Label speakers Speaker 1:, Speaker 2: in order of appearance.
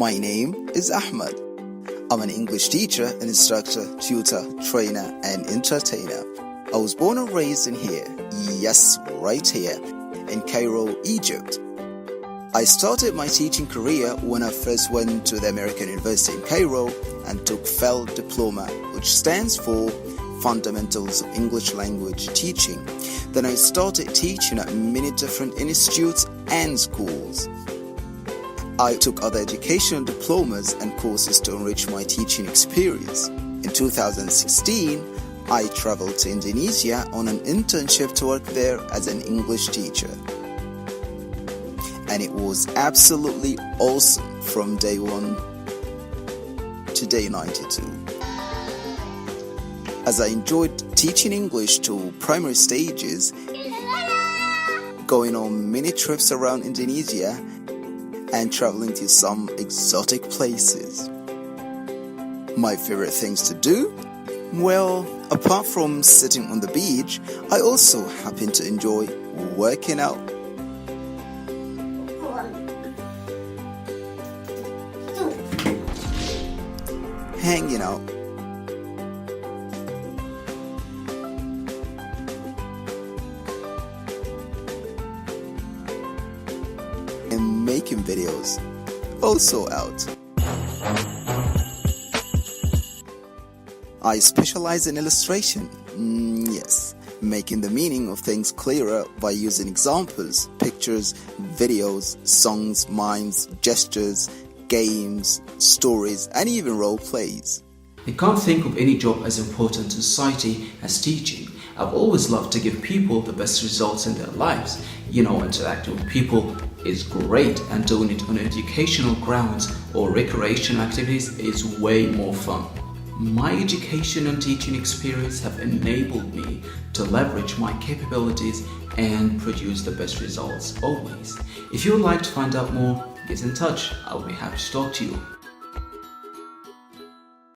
Speaker 1: My name is Ahmed. I'm an English teacher, instructor, tutor, trainer, and entertainer. I was born and raised in here, yes, right here, in Cairo, Egypt. I started my teaching career when I first went to the American University in Cairo and took FEL Diploma, which stands for Fundamentals of English Language Teaching. Then I started teaching at many different institutes and schools. I took other educational diplomas and courses to enrich my teaching experience. In 2016, I traveled to Indonesia on an internship to work there as an English teacher. And it was absolutely awesome from day 1 to day 92. As I enjoyed teaching English to primary stages, going on many trips around Indonesia, and traveling to some exotic places. My favorite things to do? Well, apart from sitting on the beach, I also happen to enjoy working out. Hanging out. And making videos. Also out. I specialize in illustration. Yes, making the meaning of things clearer by using examples, pictures, videos, songs, mimes, gestures, games, stories, and even role plays.
Speaker 2: I can't think of any job as important to society as teaching. I've always loved to give people the best results in their lives. Interacting with people is great, and doing it on educational grounds or recreational activities is way more fun. My education and teaching experience have enabled me to leverage my capabilities and produce the best results always. If you would like to find out more, get in touch. I'll be happy to talk to you.